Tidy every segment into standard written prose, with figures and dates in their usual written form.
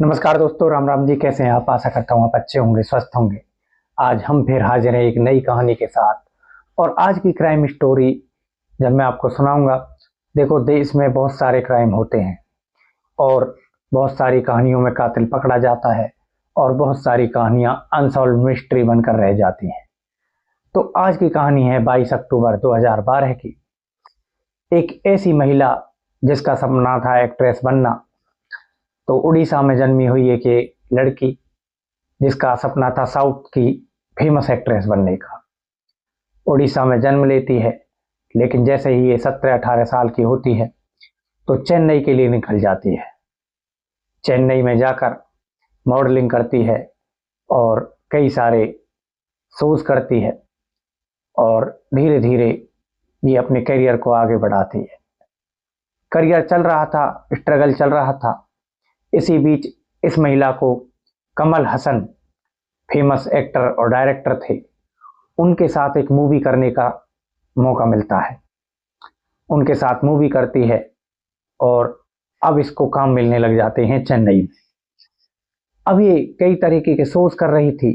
नमस्कार दोस्तों, राम राम जी। कैसे हैं आप? आशा करता हूँ आप अच्छे होंगे, स्वस्थ होंगे। आज हम फिर हाजिर हैं एक नई कहानी के साथ। और आज की क्राइम स्टोरी जब मैं आपको सुनाऊंगा, देखो, देश में बहुत सारे क्राइम होते हैं और बहुत सारी कहानियों में कातिल पकड़ा जाता है और बहुत सारी कहानियां अनसॉल्व मिस्ट्री बनकर रह जाती हैं। तो आज की कहानी है 22 अक्टूबर 2012 की। एक ऐसी महिला जिसका सपना था एक्ट्रेस बनना। तो उड़ीसा में जन्मी हुई एक ये लड़की जिसका सपना था साउथ की फेमस एक्ट्रेस बनने का। उड़ीसा में जन्म लेती है, लेकिन जैसे ही ये 17-18 साल की होती है तो चेन्नई के लिए निकल जाती है। चेन्नई में जाकर मॉडलिंग करती है और कई सारे शोज करती है और धीरे धीरे ये अपने करियर को आगे बढ़ाती है। करियर चल रहा था, स्ट्रगल चल रहा था। इसी बीच इस महिला को कमल हसन, फेमस एक्टर और डायरेक्टर थे, उनके साथ एक मूवी करने का मौका मिलता है। उनके साथ मूवी करती है और अब इसको काम मिलने लग जाते हैं चेन्नई में। अब ये कई तरीके के शोज कर रही थी,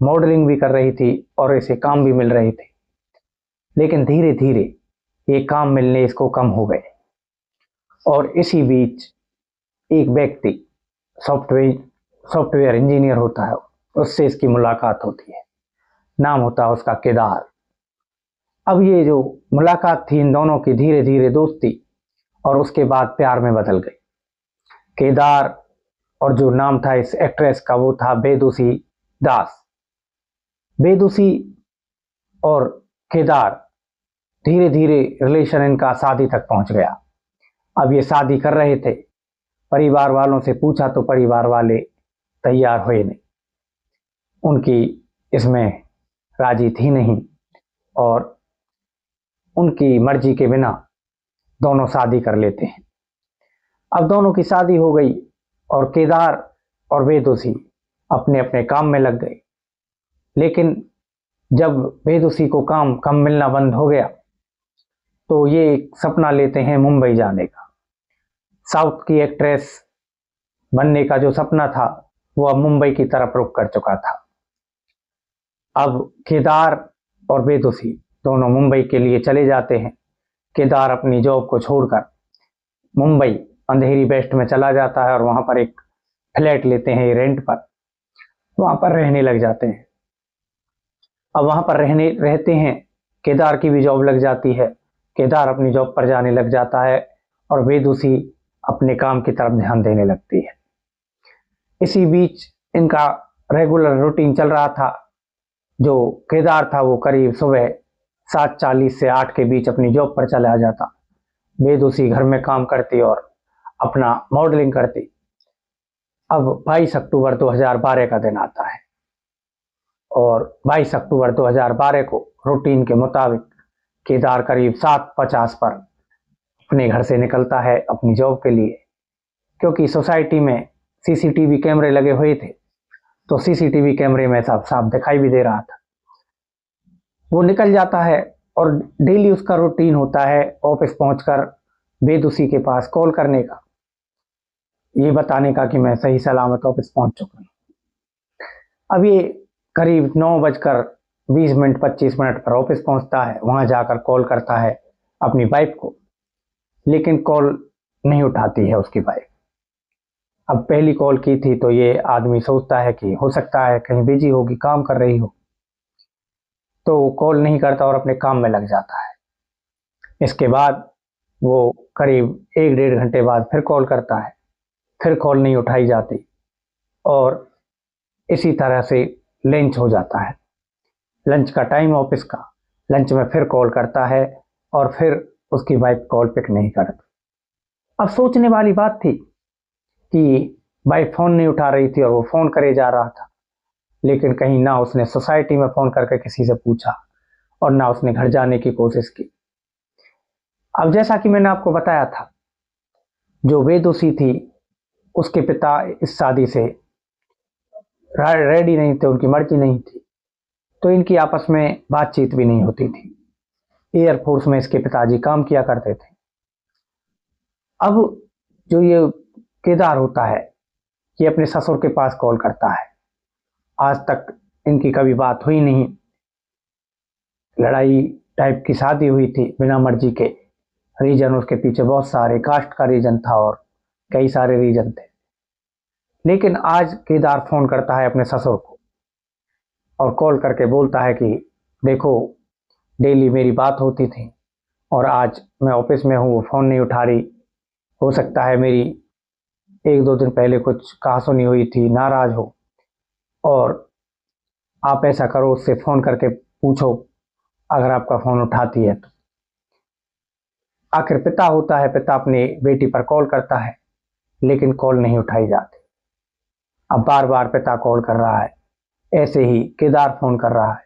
मॉडलिंग भी कर रही थी और इसे काम भी मिल रहे थे। लेकिन धीरे धीरे ये काम मिलने इसको कम हो गए। और इसी बीच एक व्यक्ति, सॉफ्टवेयर सॉफ्टवेयर इंजीनियर होता है, उससे इसकी मुलाकात होती है। नाम होता है उसका केदार। अब ये जो मुलाकात थी इन दोनों की, धीरे धीरे दोस्ती और उसके बाद प्यार में बदल गई। केदार और जो नाम था इस एक्ट्रेस का वो था बेदुसी दास। बेदुसी और केदार धीरे धीरे रिलेशन इनका शादी तक पहुंच गया। अब ये शादी कर रहे थे। परिवार वालों से पूछा तो परिवार वाले तैयार हुए नहीं, उनकी इसमें राजी थी नहीं और उनकी मर्जी के बिना दोनों शादी कर लेते हैं। अब दोनों की शादी हो गई और केदार और बेदुसी अपने अपने काम में लग गए। लेकिन जब बेदुसी को काम कम मिलना बंद हो गया तो ये एक सपना लेते हैं मुंबई जाने का। साउथ की एक्ट्रेस बनने का जो सपना था वो अब मुंबई की तरफ रुख कर चुका था। अब केदार और बेदुसी दोनों मुंबई के लिए चले जाते हैं। केदार अपनी जॉब को छोड़कर मुंबई अंधेरी वेस्ट में चला जाता है और वहां पर एक फ्लैट लेते हैं रेंट पर। वहां पर रहने लग जाते हैं। अब वहां पर रहते हैं, केदार की भी जॉब लग जाती है। केदार अपनी जॉब पर जाने लग जाता है और बेदुसी अपने काम की तरफ ध्यान देने लगती है। इसी बीच इनका रेगुलर रूटीन चल रहा था। जो केदार था वो करीब सुबह 7:40 से 8 के बीच अपनी जॉब पर चला जाता। बेदुसी घर में काम करती और अपना मॉडलिंग करती। अब 22 अक्टूबर 2012 का दिन आता है और 22 अक्टूबर 2012 को रूटीन के मुताबिक केदार करीब 7:50 पर अपने घर से निकलता है अपनी जॉब के लिए। क्योंकि सोसाइटी में सीसीटीवी कैमरे लगे हुए थे तो सीसीटीवी कैमरे में साफ साफ दिखाई भी दे रहा था। वो निकल जाता है और डेली उसका रूटीन होता है ऑफिस पहुंचकर बेदुसी के पास कॉल करने का, ये बताने का कि मैं सही सलामत ऑफिस पहुंच चुका हूं। अब ये करीब 9:20 25 मिनट पर ऑफिस पहुंचता है। वहां जाकर कॉल करता है अपनी वाइफ को, लेकिन कॉल नहीं उठाती है उसकी वाइफ। अब पहली कॉल की थी तो ये आदमी सोचता है कि हो सकता है कहीं बिजी होगी, काम कर रही हो, तो कॉल नहीं करता और अपने काम में लग जाता है। इसके बाद वो करीब 1-1.5 घंटे बाद फिर कॉल करता है, फिर कॉल नहीं उठाई जाती और इसी तरह से लंच हो जाता है। लंच का टाइम ऑफिस का, लंच में फिर कॉल करता है और फिर उसकी वाइफ कॉल पिक नहीं करती। अब सोचने वाली बात थी कि वाइफ फोन नहीं उठा रही थी और वो फोन करे जा रहा था, लेकिन कहीं ना उसने सोसाइटी में फोन करके किसी से पूछा और ना उसने घर जाने की कोशिश की। अब जैसा कि मैंने आपको बताया था, जो बेदुसी थी उसके पिता इस शादी से रेडी नहीं थे, उनकी मर्जी नहीं थी, तो इनकी आपस में बातचीत भी नहीं होती थी। एयरफोर्स में इसके पिताजी काम किया करते थे। अब जो ये केदार होता है ये अपने ससुर के पास कॉल करता है। आज तक इनकी कभी बात हुई नहीं, लड़ाई टाइप की शादी हुई थी बिना मर्जी के। रीजन उसके पीछे बहुत सारे, कास्ट का रीजन था और कई सारे रीजन थे। लेकिन आज केदार फोन करता है अपने ससुर को और कॉल करके बोलता है कि देखो, डेली मेरी बात होती थी और आज मैं ऑफिस में हूँ, वो फ़ोन नहीं उठा रही। हो सकता है मेरी एक दो दिन पहले कुछ कहा सुनी हुई थी, नाराज हो, और आप ऐसा करो, उससे फ़ोन करके पूछो अगर आपका फ़ोन उठाती है तो। आखिर पिता होता है, पिता अपनी बेटी पर कॉल करता है लेकिन कॉल नहीं उठाई जाती। अब बार बार पिता कॉल कर रहा है, ऐसे ही केदार फ़ोन कर रहा है।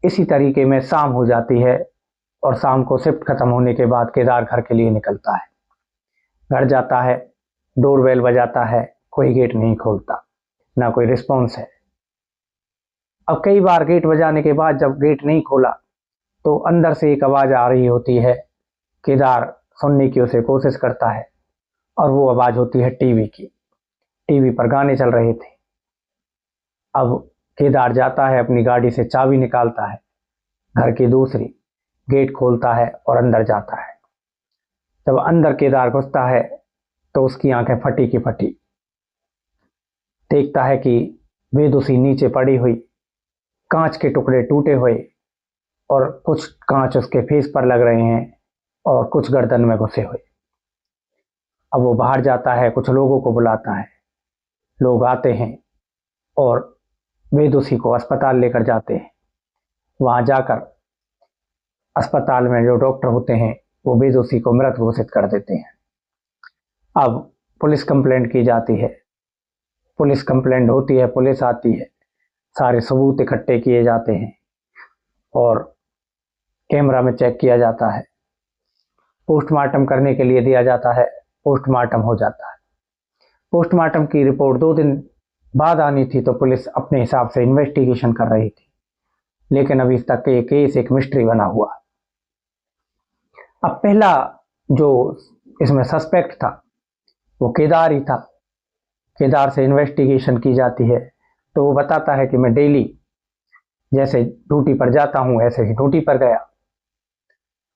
इसी तरीके में शाम हो जाती है और शाम को शिफ्ट खत्म होने के बाद केदार घर के लिए निकलता है। घर जाता है, डोरबेल बजाता है, कोई गेट नहीं खोलता, ना कोई रिस्पॉन्स है। अब कई बार गेट बजाने के बाद जब गेट नहीं खोला तो अंदर से एक आवाज़ आ रही होती है। केदार सुनने की उसे कोशिश करता है और वो आवाज़ होती है टीवी की। टीवी पर गाने चल रहे थे। अब केदार जाता है, अपनी गाड़ी से चाबी निकालता है, घर की दूसरी, गेट खोलता है और अंदर जाता है। जब अंदर केदार घुसता है तो उसकी आंखें फटी की फटी। देखता है कि बेदुसी नीचे पड़ी हुई, कांच के टुकड़े टूटे हुए और कुछ कांच उसके फेस पर लग रहे हैं और कुछ गर्दन में घुसे हुए। अब वो बाहर जाता है, कुछ लोगों को बुलाता है, लोग आते हैं और बेदुसी को अस्पताल लेकर जाते हैं। वहां जाकर अस्पताल में जो डॉक्टर होते हैं वो बेदुसी को मृत घोषित कर देते हैं। अब पुलिस कंप्लेंट की जाती है, पुलिस कंप्लेंट होती है, पुलिस आती है, सारे सबूत इकट्ठे किए जाते हैं और कैमरा में चेक किया जाता है, पोस्टमार्टम करने के लिए दिया जाता है। पोस्टमार्टम हो जाता है। पोस्टमार्टम की रिपोर्ट 2 दिन बाद आनी थी तो पुलिस अपने हिसाब से इन्वेस्टिगेशन कर रही थी, लेकिन अभी तक ये केस एक मिस्ट्री बना हुआ। अब पहला जो इसमें सस्पेक्ट था वो केदार ही था। केदार से इन्वेस्टिगेशन की जाती है तो वो बताता है कि मैं डेली जैसे ड्यूटी पर जाता हूँ ऐसे ही ड्यूटी पर गया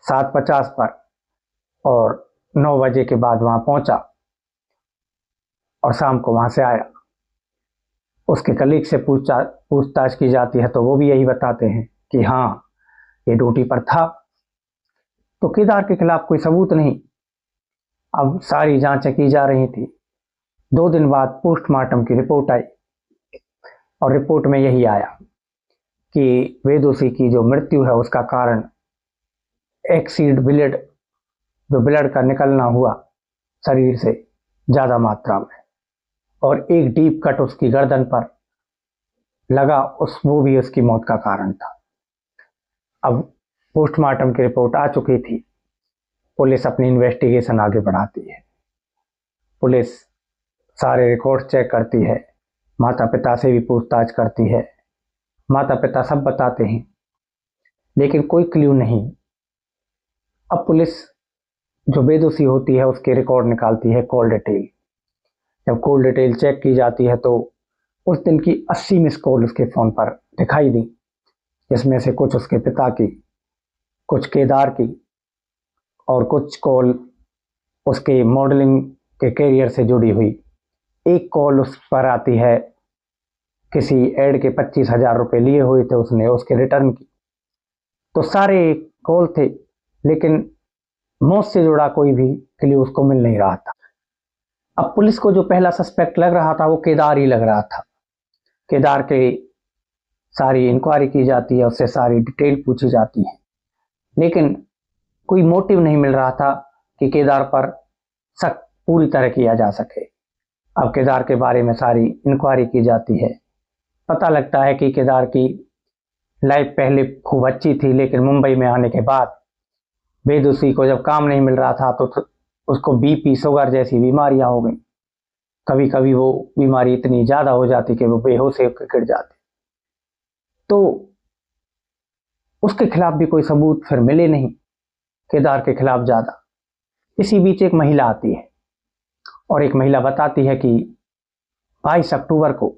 7:50 पर और 9 बजे के बाद वहां पहुंचा और शाम को वहां से आया। उसके कलीग से पूछताछ की जाती है तो वो भी यही बताते हैं कि हाँ, ये ड्यूटी पर था। तो केदार के खिलाफ कोई सबूत नहीं। अब सारी जांचें की जा रही थी। 2 दिन बाद पोस्टमार्टम की रिपोर्ट आई और रिपोर्ट में यही आया कि वेदोसी की जो मृत्यु है उसका कारण एक्सीड ब्लड, जो ब्लड का निकलना हुआ शरीर से ज्यादा मात्रा में, और एक डीप कट उसकी गर्दन पर लगा, वो भी उसकी मौत का कारण था। अब पोस्टमार्टम की रिपोर्ट आ चुकी थी। पुलिस अपनी इन्वेस्टिगेशन आगे बढ़ाती है। पुलिस सारे रिकॉर्ड चेक करती है, माता पिता से भी पूछताछ करती है। माता पिता सब बताते हैं लेकिन कोई क्ल्यू नहीं। अब पुलिस जो बेदोषी होती है उसके रिकॉर्ड निकालती है, कॉल डिटेल। जब कॉल डिटेल चेक की जाती है तो उस दिन की 80 मिस कॉल उसके फ़ोन पर दिखाई दी, जिसमें से कुछ उसके पिता की, कुछ केदार की और कुछ कॉल उसके मॉडलिंग के कैरियर से जुड़ी हुई। एक कॉल उस पर आती है, किसी एड के 25,000 रुपये लिए हुए थे उसने, उसके रिटर्न की। तो सारे कॉल थे लेकिन मौत से जुड़ा कोई भी क्ल्यू उसको मिल नहीं रहा था। अब पुलिस को जो पहला सस्पेक्ट लग रहा था वो केदार ही लग रहा था। केदार के सारी इंक्वायरी की जाती है, उससे सारी डिटेल पूछी जाती है, लेकिन कोई मोटिव नहीं मिल रहा था कि केदार पर शक पूरी तरह किया जा सके। अब केदार के बारे में सारी इंक्वायरी की जाती है। पता लगता है कि केदार की लाइफ पहले खूब अच्छी थी, लेकिन मुंबई में आने के बाद बेदुसी को जब काम नहीं मिल रहा था तो उसको बीपी, शुगर जैसी बीमारियां हो गई। कभी कभी वो बीमारी इतनी ज्यादा हो जाती कि वो बेहोश होकर गिर जाते। तो उसके खिलाफ भी कोई सबूत फिर मिले नहीं, केदार के खिलाफ ज्यादा। इसी बीच एक महिला आती है और एक महिला बताती है कि 22 अक्टूबर को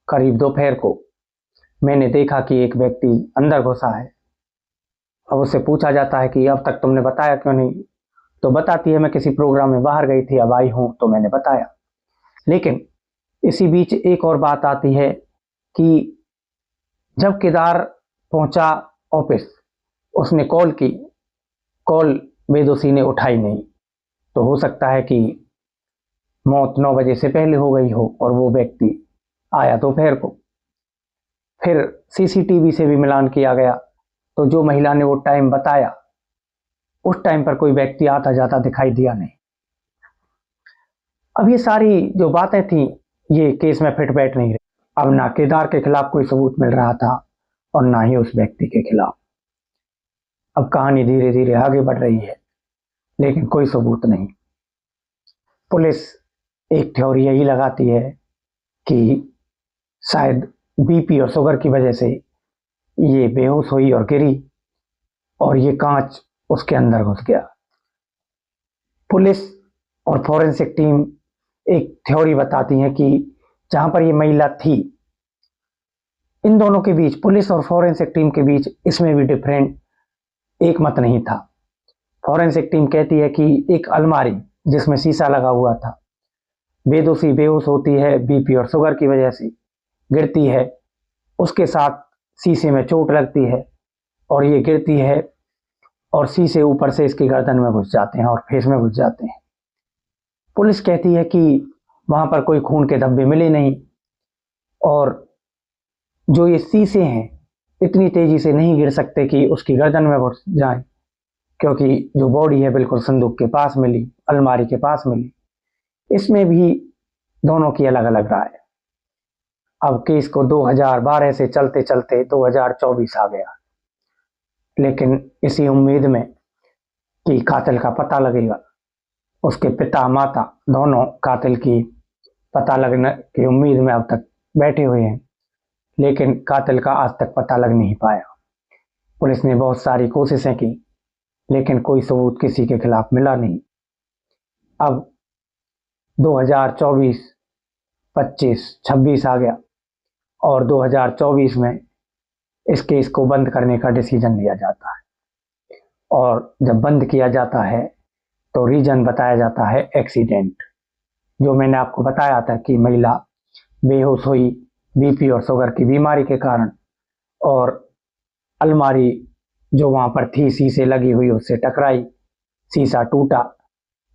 करीब दोपहर को मैंने देखा कि एक व्यक्ति अंदर घुसा है। अब उससे पूछा जाता है कि अब तक तुमने बताया क्यों नहीं? तो बताती है मैं किसी प्रोग्राम में बाहर गई थी, अब आई हूं तो मैंने बताया। लेकिन इसी बीच एक और बात आती है कि जब केदार पहुंचा ऑफिस, उसने कॉल की, कॉल बेदोशी ने उठाई नहीं। तो हो सकता है कि मौत 9 बजे से पहले हो गई हो और वो व्यक्ति आया दोपहर को। फिर सीसीटीवी से भी मिलान किया गया, तो जो महिला ने वो टाइम बताया उस टाइम पर कोई व्यक्ति आता जाता दिखाई दिया नहीं। अब ये सारी जो बातें थी ये केस में फिट बैठ नहीं रही। अब ना केदार के खिलाफ कोई सबूत मिल रहा था और ना ही उस व्यक्ति के खिलाफ। अब कहानी धीरे धीरे आगे बढ़ रही है लेकिन कोई सबूत नहीं। पुलिस एक थ्योरी यही लगाती है कि शायद बीपी और शुगर की वजह से ये बेहोश हुई और गिरी और ये कांच उसके अंदर घुस गया। पुलिस और फॉरेंसिक टीम एक थ्योरी बताती है कि जहां पर ये महिला थी, इन दोनों के बीच, पुलिस और फॉरेंसिक टीम के बीच इसमें भी डिफरेंट एक मत नहीं था। फॉरेंसिक टीम कहती है कि एक अलमारी जिसमें शीशा लगा हुआ था, बेदोशी बेहोश होती है बीपी और शुगर की वजह से, गिरती है, उसके साथ शीशे में चोट लगती है और ये गिरती है और शीशे ऊपर से इसकी गर्दन में घुस जाते हैं और फेस में घुस जाते हैं। पुलिस कहती है कि वहां पर कोई खून के धब्बे मिले नहीं और जो ये शीशे हैं इतनी तेजी से नहीं गिर सकते कि उसकी गर्दन में घुस जाए, क्योंकि जो बॉडी है बिल्कुल संदूक के पास मिली, अलमारी के पास मिली। इसमें भी दोनों की अलग अलग राय। अब केस को 2012 से चलते चलते 2024 आ गया, लेकिन इसी उम्मीद में कि कातिल का पता लगेगा, उसके पिता माता दोनों कातिल की पता लगने की उम्मीद में अब तक बैठे हुए हैं, लेकिन कातिल का आज तक पता लग नहीं पाया। पुलिस ने बहुत सारी कोशिशें की लेकिन कोई सबूत किसी के खिलाफ मिला नहीं। अब 2024, 25, 26 आ गया और 2024 में इस केस को बंद करने का डिसीजन लिया जाता है और जब बंद किया जाता है तो रीजन बताया जाता है एक्सीडेंट। जो मैंने आपको बताया था कि महिला बेहोश हुई बीपी और शुगर की बीमारी के कारण और अलमारी जो वहां पर थी शीशे लगी हुई उससे टकराई, शीशा टूटा,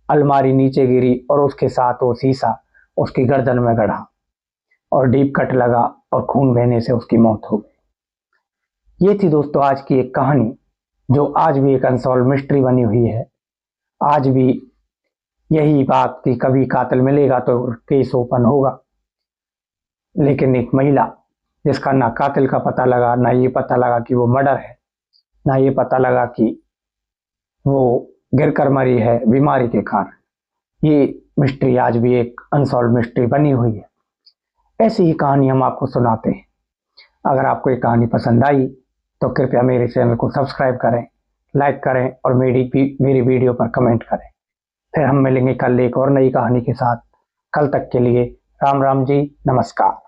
अलमारी नीचे गिरी और उसके साथ वो शीशा उसकी गर्दन में गड़ा और डीप कट लगा और खून बहने से उसकी मौत हो गई। ये थी दोस्तों आज की एक कहानी जो आज भी एक अनसॉल्व मिस्ट्री बनी हुई है। आज भी यही बात कि कभी कातिल मिलेगा तो केस ओपन होगा, लेकिन एक महिला जिसका ना कातिल का पता लगा, ना ये पता लगा कि वो मर्डर है, ना ये पता लगा कि वो गिरकर मरी है बीमारी के कारण, ये मिस्ट्री आज भी एक अनसॉल्व मिस्ट्री बनी हुई है। ऐसी ही कहानी हम आपको सुनाते हैं। अगर आपको ये कहानी पसंद आई तो कृपया मेरे चैनल को सब्सक्राइब करें, लाइक करें और मेरी वीडियो पर कमेंट करें। फिर हम मिलेंगे कल एक और नई कहानी के साथ। कल तक के लिए राम राम जी, नमस्कार।